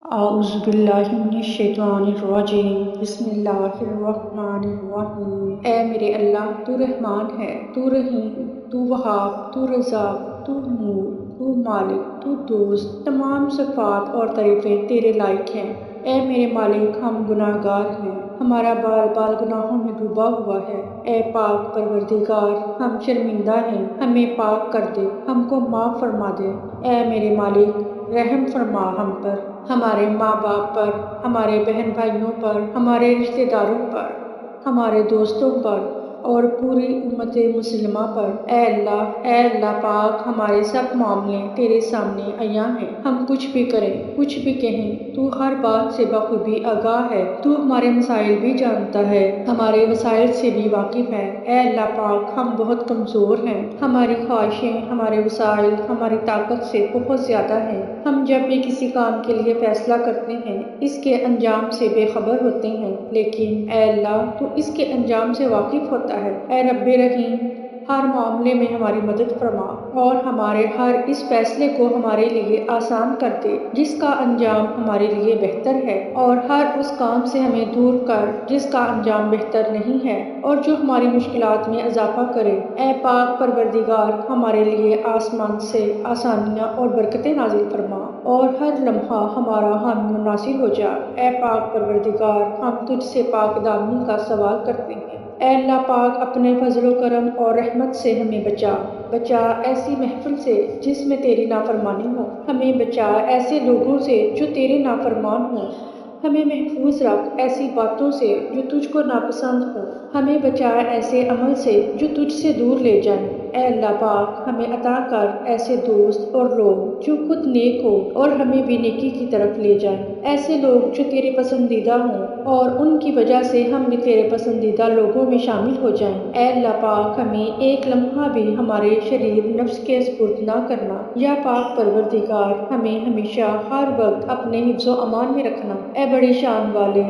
اعوذ باللہ من الشیطان الرجیم بسم اللہ الرحمن الرحیم۔ اے میرے اللہ، تو رحمان ہے، تو رحیم، تو وہاب، تو رزاق، تو نور، تو مالک، تو دوست۔ تمام صفات اور تعریفیں تیرے لائق ہیں۔ اے میرے مالک، ہم گناہ گار ہیں، ہمارا بال بال گناہوں میں ڈوبا ہوا ہے۔ اے پاک پروردگار، ہم شرمندہ ہیں، ہمیں پاک کر دے، ہم کو معاف فرما دے۔ اے میرے مالک، رحم فرما ہم پر، ہمارے ماں باپ پر، ہمارے بہن بھائیوں پر، ہمارے رشتہ داروں پر، ہمارے دوستوں پر اور پوری امت مسلمہ پر۔ اے اللہ پاک، ہمارے سب معاملے تیرے سامنے عیاں ہیں۔ ہم کچھ بھی کریں، کچھ بھی کہیں، تو ہر بات سے بخوبی آگاہ ہے۔ تو ہمارے مسائل بھی جانتا ہے، ہمارے وسائل سے بھی واقف ہے۔ اے اللہ پاک، ہم بہت کمزور ہیں، ہماری خواہشیں، ہمارے وسائل ہماری طاقت سے بہت زیادہ ہیں۔ ہم جب بھی کسی کام کے لیے فیصلہ کرتے ہیں، اس کے انجام سے بے خبر ہوتے ہیں، لیکن اے اللہ، تو اس کے انجام سے واقف ہوتا ہے۔ اے رب رحیم، ہر معاملے میں ہماری مدد فرما اور ہمارے ہر اس فیصلے کو ہمارے لیے آسان کر دے جس کا انجام ہمارے لیے بہتر ہے، اور ہر اس کام سے ہمیں دور کر جس کا انجام بہتر نہیں ہے اور جو ہماری مشکلات میں اضافہ کرے۔ اے پاک پروردگار، ہمارے لیے آسمان سے آسانیاں اور برکتیں نازل فرما اور ہر لمحہ ہمارا حامی و ناصر ہو جا۔ اے پاک پروردگار، ہم تجھ سے پاک دامنی کا سوال کرتے ہیں۔ اے اللہ پاک، اپنے فضل و کرم اور رحمت سے ہمیں بچا ایسی محفل سے جس میں تیری نافرمانی ہو، ہمیں بچا ایسے لوگوں سے جو تیرے نافرمان ہوں، ہمیں محفوظ رکھ ایسی باتوں سے جو تجھ کو ناپسند ہوں، ہمیں بچا ایسے عمل سے جو تجھ سے دور لے جائیں۔ اے اللہ پاک، ہمیں عطا کر ایسے دوست اور لوگ جو خود نیک ہو اور ہمیں بھی نیکی کی طرف لے جائیں، ایسے لوگ جو تیرے پسندیدہ ہوں اور ان کی وجہ سے ہم بھی تیرے پسندیدہ لوگوں میں شامل ہو جائیں۔ اے اللہ پاک، ہمیں ایک لمحہ بھی ہمارے شریر نفس کے سپرد نہ کرنا۔ یا پاک پروردگار، ہمیں ہمیشہ ہر وقت اپنے حفظ و امان میں رکھنا۔ اے بڑی شان والے،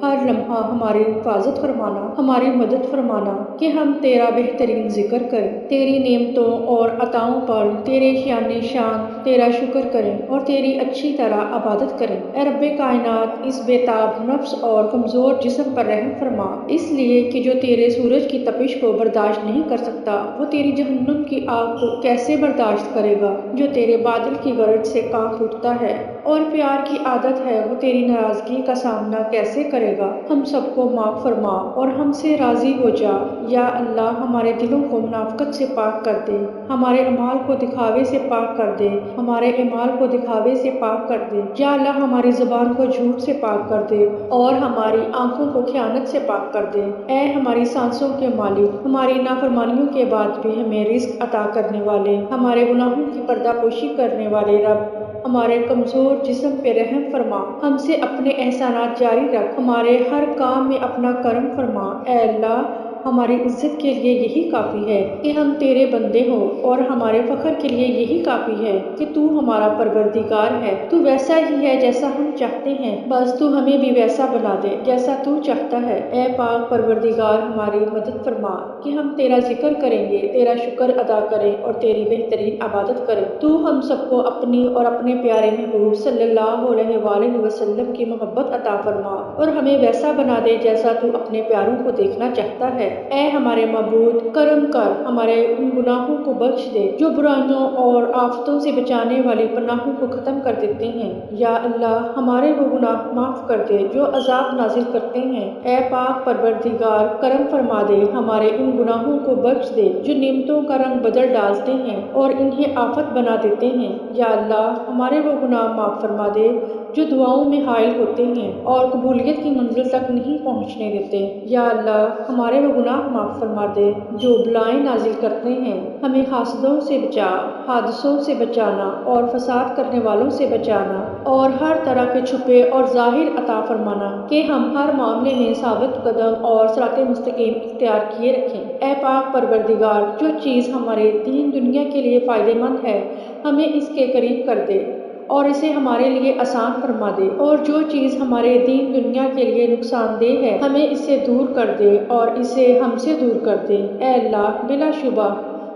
ہر لمحہ ہماری حفاظت فرمانا، ہماری مدد فرمانا کہ ہم تیرا بہترین ذکر کریں، تیری نعمتوں اور عطاؤں پر تیرے شان تیرا شکر کریں اور تیری اچھی طرح عبادت کریں۔ اے رب کائنات، اس بے تاب نفس اور کمزور جسم پر رحم فرما، اس لیے کہ جو تیرے سورج کی تپش کو برداشت نہیں کر سکتا، وہ تیری جہنم کی آگ کو کیسے برداشت کرے گا؟ جو تیرے بادل کی گرج سے کانپ اٹھتا ہے اور پیار کی عادت ہے، وہ تیری ناراضگی کا سامنا کیسے کرے گا؟ ہم سب کو معاف فرما اور ہم سے راضی ہو جا۔ یا اللہ، ہمارے دلوں کو منافقت سے پاک کر دے، ہمارے اعمال کو دکھاوے سے پاک کر دے، ہمارے اعمال کو دکھاوے سے پاک کر دے۔ یا اللہ، ہماری زبان کو جھوٹ سے پاک کر دے اور ہماری آنکھوں کو خیانت سے پاک کر دے۔ اے ہماری سانسوں کے مالک، ہماری نافرمانیوں کے بعد بھی ہمیں رزق عطا کرنے والے، ہمارے گناہوں کی پردہ پوشی کرنے والے رب، ہمارے کمزور جسم پہ رحم فرما، ہم سے اپنے احسانات جاری رکھ، ہمارے ہر کام میں اپنا کرم فرما۔ اے اللہ، ہماری عزت کے لیے یہی کافی ہے کہ ہم تیرے بندے ہوں اور ہمارے فخر کے لیے یہی کافی ہے کہ تو ہمارا پروردگار ہے۔ تو ویسا ہی ہے جیسا ہم چاہتے ہیں، بس تو ہمیں بھی ویسا بنا دے جیسا تو چاہتا ہے۔ اے پاک پروردگار، ہماری مدد فرما کہ ہم تیرا ذکر کریں گے، تیرا شکر ادا کریں اور تیری بہترین عبادت کریں۔ تو ہم سب کو اپنی اور اپنے پیارے محبوب صلی اللہ علیہ وآلہ وسلم کی محبت عطا فرما اور ہمیں ویسا بنا دے جیسا تو اپنے پیاروں کو دیکھنا چاہتا ہے۔ اے ہمارے معبود، کرم کر، ہمارے ان گناہوں کو بخش دے جو برائیوں اور آفتوں سے بچانے والی پناہوں کو ختم کر دیتے ہیں۔ یا اللہ، ہمارے وہ گناہ معاف کر دے جو عذاب نازل کرتے ہیں۔ اے پاک پروردگار، کرم فرما دے، ہمارے ان گناہوں کو بخش دے جو نعمتوں کا رنگ بدل ڈالتے ہیں اور انہیں آفت بنا دیتے ہیں۔ یا اللہ، ہمارے وہ گناہ معاف فرما دے جو دعاؤں میں حائل ہوتے ہیں اور قبولیت کی منزل تک نہیں پہنچنے دیتے۔ یا اللہ، ہمارے وہ گناہ معاف فرما دے جو بلائیں نازل کرتے ہیں۔ ہمیں حاسدوں سے بچا، حادثوں سے بچانا اور فساد کرنے والوں سے بچانا اور ہر طرح کے چھپے اور ظاہر عطا فرمانا کہ ہم ہر معاملے میں ثابت قدم اور صراط مستقیم اختیار کیے رکھیں۔ اے پاک پروردگار، جو چیز ہمارے دین دنیا کے لیے فائدہ مند ہے، ہمیں اس کے قریب کر دے اور اسے ہمارے لیے آسان فرما دے، اور جو چیز ہمارے دین دنیا کے لیے نقصان دہ ہے، ہمیں اس سے دور کر دے اور اسے ہم سے دور کر دے۔ اے اللہ، بلا شبہ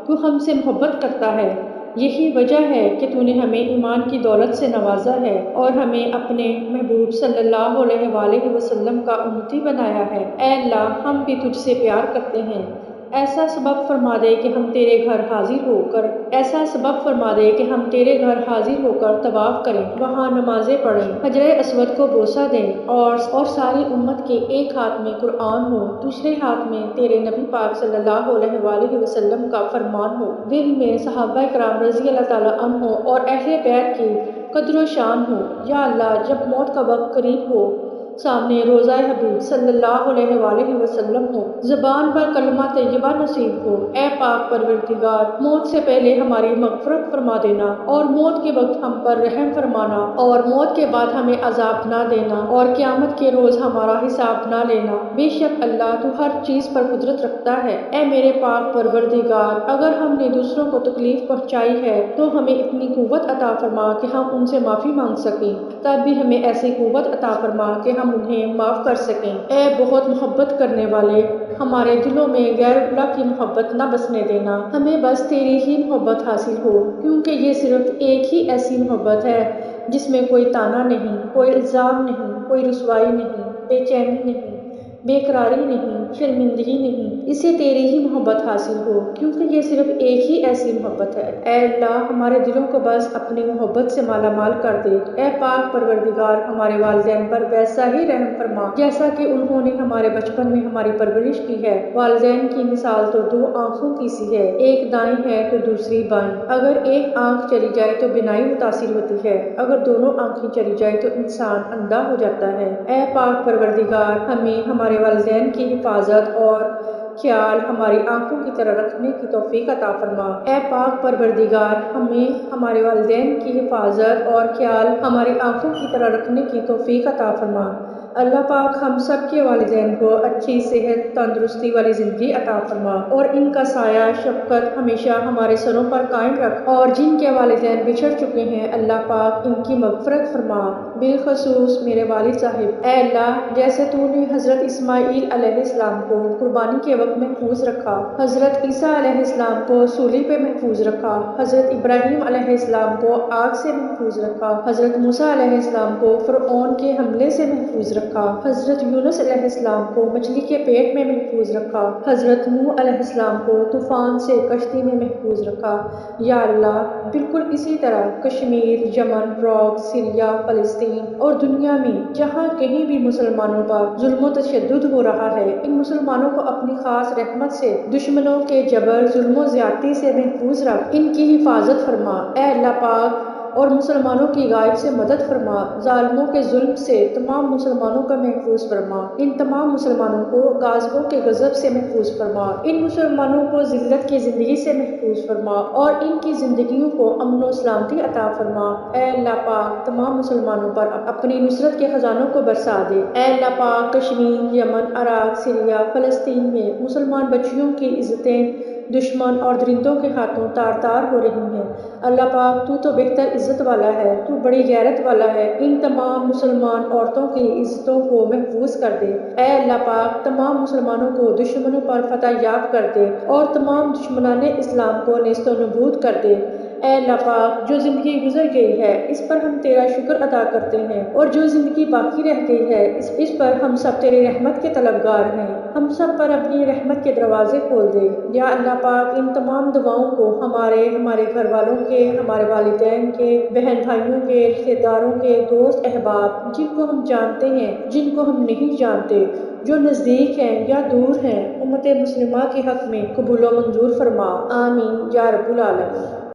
تو ہم سے محبت کرتا ہے، یہی وجہ ہے کہ تو نے ہمیں ایمان کی دولت سے نوازا ہے اور ہمیں اپنے محبوب صلی اللہ علیہ وآلہ وسلم کا امتی بنایا ہے۔ اے اللہ، ہم بھی تجھ سے پیار کرتے ہیں۔ ایسا سبب فرما دے کہ ہم تیرے گھر حاضر ہو کر طواف کریں، وہاں نمازیں پڑھیں، حجر اسود کو بوسہ دیں اور ساری امت کے ایک ہاتھ میں قرآن ہو، دوسرے ہاتھ میں تیرے نبی پاک صلی اللہ علیہ وآلہ وسلم کا فرمان ہو، دل میں صحابہ کرام رضی اللہ تعالیٰ عنہ اور اہل بیت کی قدر و شان ہو۔ یا اللہ، جب موت کا وقت قریب ہو، سامنے روضہ حبیب صلی اللہ علیہ وآلہ وسلم ہو، زبان پر کلمہ طیبہ نصیب ہو، اے پاک پروردگار، موت سے پہلے ہماری مغفرت فرما دینا اور موت کے وقت ہم پر رحم فرمانا اور موت کے بعد ہمیں عذاب نہ دینا اور قیامت کے روز ہمارا حساب نہ لینا۔ بے شک اللہ، تو ہر چیز پر قدرت رکھتا ہے۔ اے میرے پاک پروردگار، اگر ہم نے دوسروں کو تکلیف پہنچائی ہے تو ہمیں اتنی قوت عطا فرما کہ ہم ان سے معافی مانگ سکیں، تب بھی ہمیں ایسی قوت عطا فرما کہ ہم انہیں معاف کر سکیں۔ اے بہت محبت کرنے والے، ہمارے دلوں میں غیر اللہ کی محبت نہ بسنے دینا، ہمیں بس تیری ہی محبت حاصل ہو، کیونکہ یہ صرف ایک ہی ایسی محبت ہے جس میں کوئی طعنہ نہیں، کوئی الزام نہیں، کوئی رسوائی نہیں، بے چینی نہیں، بے قراری نہیں، شرمندگی نہیں، اسے تیری ہی محبت حاصل ہو، کیونکہ یہ صرف ایک ہی ایسی محبت ہے۔ اے اللہ، ہمارے دلوں کو بس اپنی محبت سے مالا مال کر دے۔ اے پاک پروردگار، ہمارے والدین پر ویسا ہی رحم فرما جیسا کہ انہوں نے ہمارے بچپن میں ہماری پرورش کی ہے۔ والدین کی مثال تو دو آنکھوں کی سی ہے، ایک دائیں ہے تو دوسری بائیں، اگر ایک آنکھ چلی جائے تو بینائی متاثر ہوتی ہے، اگر دونوں آنکھیں چلی جائے تو انسان اندھا ہو جاتا ہے۔ اے پاک پروردگار، ہمیں ہمارے والدین کی حفاظت اور خیال ہماری آنکھوں کی طرح رکھنے کی توفیق عطا فرما۔ اے پاک پروردگار، ہمیں ہمارے والدین کی حفاظت اور خیال ہماری آنکھوں کی طرح رکھنے کی توفیق عطا فرما۔ اللہ پاک ہم سب کے والدین کو اچھی صحت، تندرستی والی زندگی عطا فرما اور ان کا سایہ شفقت ہمیشہ ہمارے سروں پر قائم رکھ، اور جن کے والدین بچھڑ چکے ہیں اللہ پاک ان کی مغفرت فرما، بالخصوص میرے والد صاحب۔ اے اللہ، جیسے تو نے حضرت اسماعیل علیہ السلام کو قربانی کے وقت محفوظ رکھا، حضرت عیسیٰ علیہ السلام کو سولی پہ محفوظ رکھا، حضرت ابراہیم علیہ السلام کو آگ سے محفوظ رکھا، حضرت موسیٰ علیہ السلام کو فرعون کے حملے سے محفوظ رکھا، حضرت یونس علیہ السلام کو مچھلی کے پیٹ میں محفوظ رکھا، حضرت نوح علیہ السلام کو طوفان سے کشتی میں محفوظ رکھا۔ یا اللہ، بالکل اسی طرح کشمیر، یمن، عراق، سیریا، فلسطین اور دنیا میں جہاں کہیں بھی مسلمانوں پر ظلم و تشدد ہو رہا ہے، ان مسلمانوں کو اپنی خاص رحمت سے دشمنوں کے جبر، ظلم و زیادتی سے محفوظ رکھ، ان کی حفاظت فرما۔ اے اللہ پاک، اور مسلمانوں کی غائب سے مدد فرما، ظالموں کے ظلم سے تمام مسلمانوں کو محفوظ فرما، ان تمام مسلمانوں کو غاصبوں کے غضب سے محفوظ فرما، ان مسلمانوں کو ذلت کی زندگی سے محفوظ فرما اور ان کی زندگیوں کو امن و سلامتی عطا فرما۔ اے اللہ پاک، تمام مسلمانوں پر اپنی نصرت کے خزانوں کو برسا دے۔ اے اللہ پاک، کشمیر، یمن، عراق، سیریا، فلسطین میں مسلمان بچیوں کی عزتیں دشمن اور درندوں کے ہاتھوں تار تار ہو رہی ہیں۔ اللہ پاک، تو بہتر عزت والا ہے، تو بڑی غیرت والا ہے، ان تمام مسلمان عورتوں کی عزتوں کو محفوظ کر دے۔ اے اللہ پاک، تمام مسلمانوں کو دشمنوں پر فتح یاب کر دے اور تمام دشمنان اسلام کو نیست و نابود کر دے۔ اے اللہ پاک، جو زندگی گزر گئی ہے اس پر ہم تیرا شکر ادا کرتے ہیں، اور جو زندگی باقی رہ گئی ہے اس پر ہم سب تیری رحمت کے طلبگار ہیں، ہم سب پر اپنی رحمت کے دروازے کھول دے۔ یا اللہ پاک، ان تمام دعاؤں کو ہمارے گھر والوں کے، ہمارے والدین کے، بہن بھائیوں کے، رشتہ داروں کے، دوست احباب، جن کو ہم جانتے ہیں، جن کو ہم نہیں جانتے، جو نزدیک ہیں یا دور ہیں، امت مسلمہ کے حق میں قبول و منظور فرما۔ آمین یا رب العالمین۔